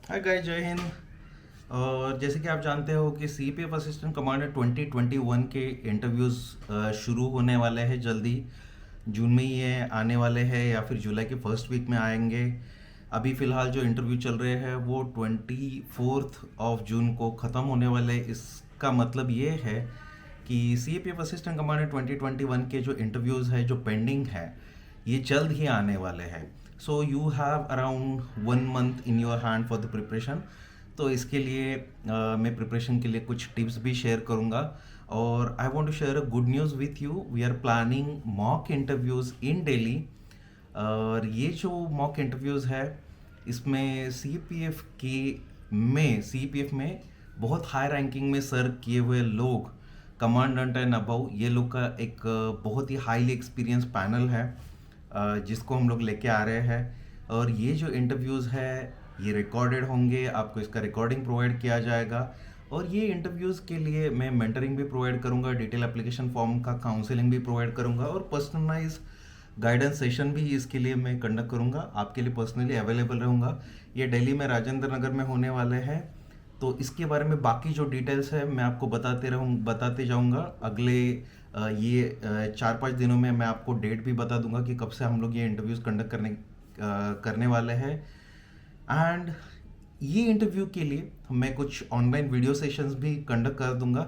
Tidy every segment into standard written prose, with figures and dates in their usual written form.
Hi guys, जय हिंद। और जैसे कि आप जानते हो कि सीपीएफ असिस्टेंट कमांडर 2021 के इंटरव्यूज़ शुरू होने वाले हैं जल्दी। जून में ये आने वाले हैं या फिर जुलाई के फर्स्ट वीक में आएंगे। अभी फ़िलहाल जो इंटरव्यू चल रहे हैं वो 24 जून को ख़त्म होने वाले। इसका मतलब ये है कि सीपीएफ असिस्टेंट कमांडर 2021 के जो इंटरव्यूज़ है जो पेंडिंग है ये जल्द ही आने वाले हैं। So you have around 1 month in your hand for the preparation. तो इसके लिए मैं प्रिपरेशन के लिए कुछ टिप्स भी शेयर करूँगा। और I want to share a good news with you. We are planning mock interviews in Delhi. और ये जो मॉक इंटरव्यूज़ है इसमें सी पी एफ में बहुत हाई रैंकिंग में सर्व किए हुए लोग, कमांडेंट एंड अबव, ये लोग का एक बहुत ही हाईली एक्सपीरियंस पैनल है जिसको हम लोग लेके आ रहे हैं। और ये जो इंटरव्यूज़ है ये रिकॉर्डेड होंगे, आपको इसका रिकॉर्डिंग प्रोवाइड किया जाएगा। और ये इंटरव्यूज़ के लिए मैं मेंटरिंग भी प्रोवाइड करूँगा, डिटेल एप्लीकेशन फॉर्म का काउंसलिंग भी प्रोवाइड करूँगा और पर्सनलाइज गाइडेंस सेशन भी इसके लिए मैं कंडक्ट करूँगा, आपके लिए पर्सनली अवेलेबल रहूँगा। ये दिल्ली में राजेंद्र नगर में होने वाले हैं। तो इसके बारे में बाकी जो डिटेल्स है मैं आपको बताते जाऊँगा। अगले 4-5 दिनों में मैं आपको डेट भी बता दूंगा कि कब से हम लोग ये इंटरव्यूज़ कंडक्ट करने वाले हैं। एंड ये इंटरव्यू के लिए मैं कुछ ऑनलाइन वीडियो सेशंस भी कंडक्ट कर दूंगा।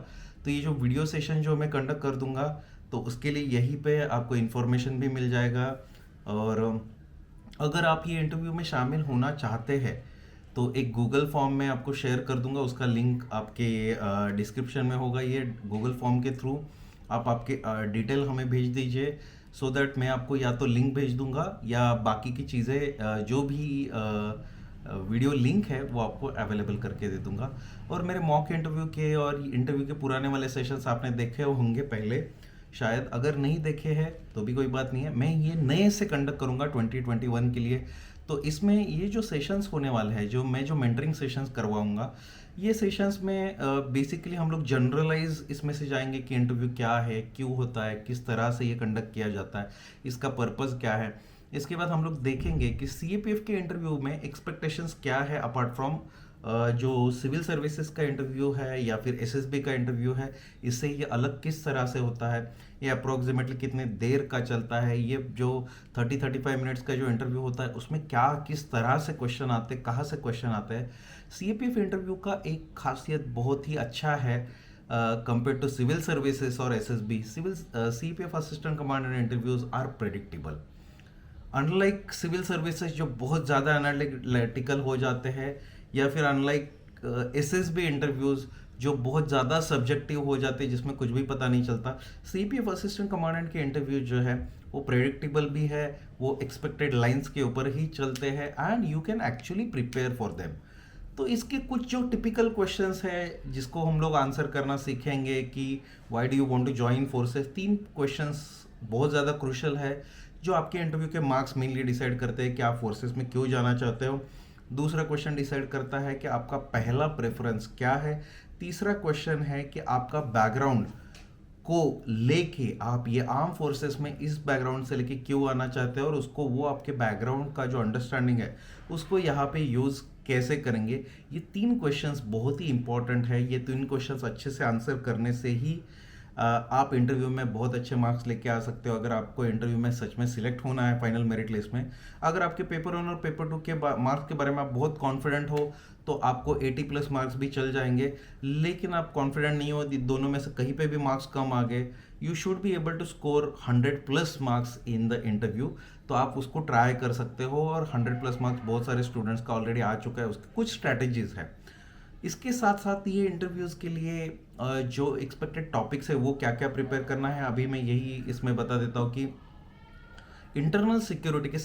तो ये जो वीडियो सेशन जो मैं कंडक्ट कर दूंगा तो उसके लिए यहीं पे आपको इन्फॉर्मेशन भी मिल जाएगा। और अगर आप ये इंटरव्यू में शामिल होना चाहते हैं तो एक गूगल फॉर्म में आपको शेयर कर दूंगा, उसका लिंक आपके डिस्क्रिप्शन में होगा। ये गूगल फॉर्म के थ्रू आप आपके डिटेल हमें भेज दीजिए, सो दैट मैं आपको या तो लिंक भेज दूंगा या बाकी की चीज़ें जो भी वीडियो लिंक है वो आपको अवेलेबल करके दे दूंगा। और मेरे मॉक इंटरव्यू के और इंटरव्यू के पुराने वाले सेशंस आपने देखे होंगे पहले, शायद। अगर नहीं देखे हैं तो भी कोई बात नहीं है, मैं ये नए से कंडक्ट करूँगा 2021 के लिए। तो इसमें ये जो सेशंस होने वाले हैं, जो मेंटरिंग सेशंस करवाऊंगा, ये सेशंस में बेसिकली हम लोग जनरलाइज इसमें से जाएंगे कि इंटरव्यू क्या है, क्यों होता है, किस तरह से ये कंडक्ट किया जाता है, इसका पर्पस क्या है। इसके बाद हम लोग देखेंगे कि सीएपीएफ के इंटरव्यू में एक्सपेक्टेशंस क्या है अपार्ट फ्रॉम जो सिविल सर्विसेज का इंटरव्यू है या फिर एसएसबी का इंटरव्यू है, इससे ये अलग किस तरह से होता है, ये अप्रोक्सीमेटली कितने देर का चलता है, ये जो 30-35 मिनट्स का जो इंटरव्यू होता है उसमें क्या किस तरह से क्वेश्चन आते हैं, कहाँ से क्वेश्चन आते हैं। सीएपीएफ इंटरव्यू का एक खासियत बहुत ही अच्छा है कंपेयर टू सिविल सर्विसेज और SSB. Civil CPF assistant commander interviews are predictable, unlike civil services जो बहुत ज़्यादा एनालिटिकल हो जाते हैं, या फिर अनलाइक एसएसबी इंटरव्यूज़ जो बहुत ज़्यादा सब्जेक्टिव हो जाते हैं जिसमें कुछ भी पता नहीं चलता। सीपीएफ असिस्टेंट कमांडेंट के इंटरव्यू जो है वो प्रेडिक्टेबल भी है, वो एक्सपेक्टेड लाइंस के ऊपर ही चलते हैं and you can actually prepare for them. तो इसके कुछ जो टिपिकल क्वेश्चंस है जिसको हम लोग आंसर करना सीखेंगे कि why do you want to join forces. 3 questions बहुत ज़्यादा क्रूशल है जो आपके इंटरव्यू के मार्क्स मेनली डिसाइड करते हैं कि आप फोर्सेस में क्यों जाना चाहते हो। दूसरा क्वेश्चन डिसाइड करता है कि आपका पहला प्रेफरेंस क्या है। तीसरा क्वेश्चन है कि आपका बैकग्राउंड को लेके आप ये आर्म फोर्सेस में इस बैकग्राउंड से लेके क्यों आना चाहते हैं और उसको वो आपके बैकग्राउंड का जो अंडरस्टैंडिंग है उसको यहाँ पे यूज़ कैसे करेंगे। ये 3 क्वेश्चंस बहुत ही इंपॉर्टेंट है। ये 3 क्वेश्चंस अच्छे से आंसर करने से ही आप इंटरव्यू में बहुत अच्छे मार्क्स लेके आ सकते हो। अगर आपको इंटरव्यू में सच में सिलेक्ट होना है फाइनल मेरिट लिस्ट में, अगर आपके पेपर 1 और पेपर 2 के मार्क्स के बारे में आप बहुत कॉन्फिडेंट हो तो आपको 80+ मार्क्स भी चल जाएंगे। लेकिन आप कॉन्फिडेंट नहीं हो, दोनों में से कहीं पे भी मार्क्स कम आ गए, you should be able to score 100+ marks in the interview. तो आप उसको ट्राई कर सकते हो और 100+ मार्क्स बहुत सारे स्टूडेंट्स का ऑलरेडी आ चुका है। उसके कुछ स्ट्रैटेजीज है। इसके साथ साथ ये इंटरव्यूज़ के लिए जो एक्सपेक्टेड टॉपिक्स है वो क्या क्या प्रिपेयर करना है अभी मैं यही इसमें बता देता हूँ कि इंटरनल सिक्योरिटी के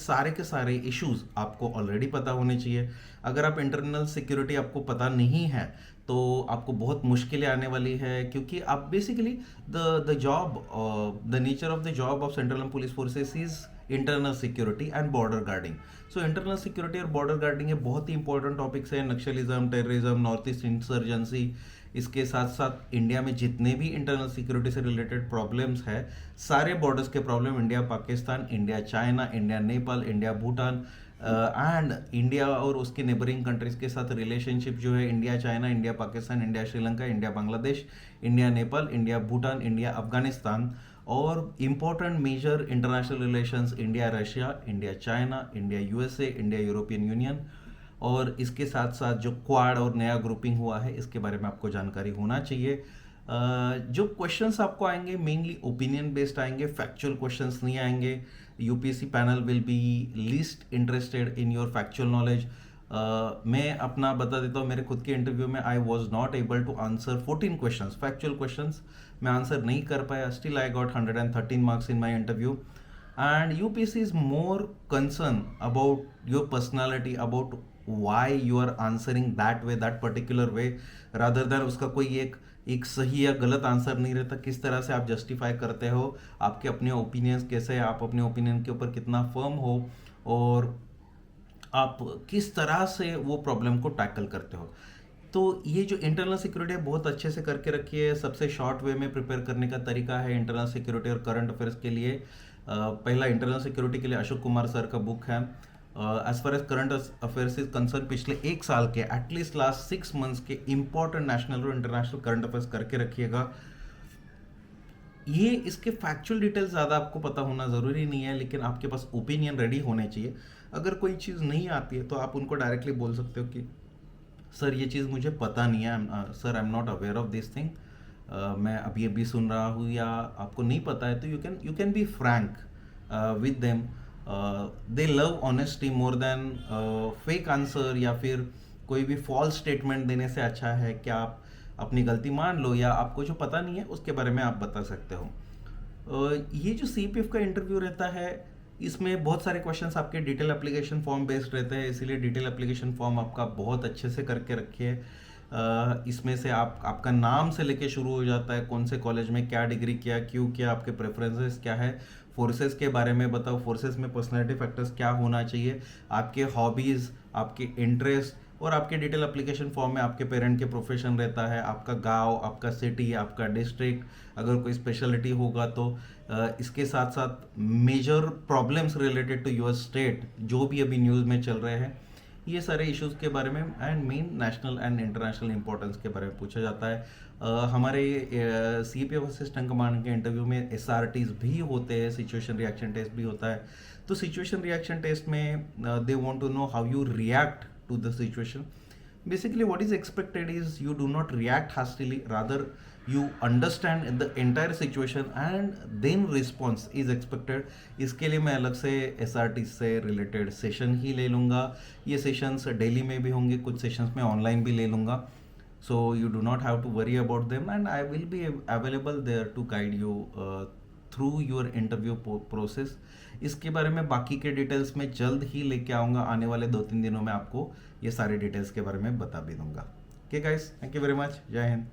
सारे इश्यूज आपको ऑलरेडी पता होने चाहिए। अगर आप इंटरनल सिक्योरिटी आपको पता नहीं है तो आपको बहुत मुश्किलें आने वाली है, क्योंकि आप basically the nature of the job of central police forces is internal security and border guarding. So internal security और बॉर्डर गार्डिंग ये बहुत ही इंपॉर्टेंट टॉपिक्स हैं। Naxalism, terrorism, north east insurgency, इसके साथ साथ इंडिया में जितने भी इंटरनल सिक्योरिटी से रिलेटेड प्रॉब्लम्स है, सारे बॉर्डर्स के problem, India Pakistan, India China, India Nepal, India Bhutan, and India और उसके नेबरिंग कंट्रीज के साथ रिलेशनशिप जो है, India China, India Pakistan, India Sri Lanka, India Bangladesh, India Nepal, India Bhutan, India Afghanistan, और important major international relations India Russia, India China, India USA, India European Union, और इसके साथ साथ जो क्वाड और नया ग्रुपिंग हुआ है इसके बारे में आपको जानकारी होना चाहिए। जो क्वेश्चंस आपको आएंगे मेनली ओपिनियन बेस्ड आएंगे, फैक्चुअल क्वेश्चंस नहीं आएंगे। UPSC panel will be least interested in your factual knowledge. मैं अपना बता देता हूँ, मेरे खुद के इंटरव्यू में I was not able to answer 14 questions, factual questions मैं आंसर नहीं कर पाया। Still I got 113 marks in my interview. And UPSC is more concerned about your personality, about why you are answering that way, that particular way, rather than उसका कोई एक सही या गलत आंसर नहीं रहता। किस तरह से आप जस्टिफाई करते हो, आपके अपने ओपिनियंस कैसे हैं, आप अपने ओपिनियन के ऊपर कितना फर्म हो, और आप किस तरह से वो प्रॉब्लम को टैकल करते हो। तो ये जो इंटरनल सिक्योरिटी है बहुत अच्छे से करके रखी है। सबसे शॉर्ट वे में प्रिपेयर करने का तरीका है इंटरनल सिक्योरिटी और करंट अफेयर्स के लिए। पहला इंटरनल सिक्योरिटी के लिए अशोक कुमार सर का बुक है। As far as current affairs is concern, पिछले एक साल के एटलीस्ट लास्ट 6 मंथ्स के इंपॉर्टेंट नेशनल और इंटरनेशनल करंट अफेयर्स करके रखिएगा। ये इसके फैक्चुअल डिटेल्स ज़्यादा आपको पता होना ज़रूरी नहीं है, लेकिन आपके पास ओपिनियन रेडी होने चाहिए। अगर कोई चीज़ नहीं आती है तो आप उनको डायरेक्टली बोल सकते हो कि सर ये चीज़ मुझे पता नहीं है, sir I am not aware of this thing, मैं अभी सुन रहा हूँ, या आपको नहीं पता है। तो you can be frank with them. They love honesty more than fake answer, या फिर कोई भी फॉल्स स्टेटमेंट देने से अच्छा है कि आप अपनी गलती मान लो, या आपको जो पता नहीं है उसके बारे में आप बता सकते हो। ये जो सीपीएफ का इंटरव्यू रहता है, इसमें बहुत सारे क्वेश्चंस आपके डिटेल एप्लीकेशन फॉर्म बेस्ड रहते हैं, इसीलिए डिटेल एप्लीकेशन फॉर्म आपका बहुत अच्छे से करके रखिए। इसमें से आपका नाम से लेके शुरू हो जाता है, कौन से कॉलेज में क्या डिग्री किया, क्यों किया, आपके प्रेफरेंसेस क्या है, फोर्सेस के बारे में बताओ, फोर्सेस में पर्सनैलिटी फैक्टर्स क्या होना चाहिए, आपके हॉबीज़, आपके इंटरेस्ट, और आपके डिटेल एप्लीकेशन फॉर्म में आपके पेरेंट के प्रोफेशन रहता है, आपका गांव, आपका सिटी, आपका डिस्ट्रिक्ट, अगर कोई स्पेशलिटी होगा तो इसके साथ साथ major problems related to your state जो भी अभी न्यूज़ में चल रहे हैं, ये सारे इश्यूज़ के बारे में, and main national and international importance के बारे में पूछा जाता है। हमारे सीपीएफ असिस्टेंट कमांड के इंटरव्यू में एसआरटीज भी होते हैं, सिचुएशन रिएक्शन टेस्ट भी होता है। तो सिचुएशन रिएक्शन टेस्ट में they want to know how you react to the situation. Basically what is expected is you do not react hastily, rather you understand the entire situation and then response is expected. इसके लिए मैं अलग से SRT से related session ही ले लूँगा। ये sessions daily में भी होंगे, कुछ सेशंस में ऑनलाइन भी ले लूँगा। So you do not have to worry about them, and I will be available there to guide you through your interview process. इसके बारे में बाकी के डिटेल्स में जल्द ही लेके आऊँगा, आने वाले 2-3 दिनों में आपको ये सारे डिटेल्स के बारे में बता भी दूंगा। Okay guys, thank you very much, जय हिंद।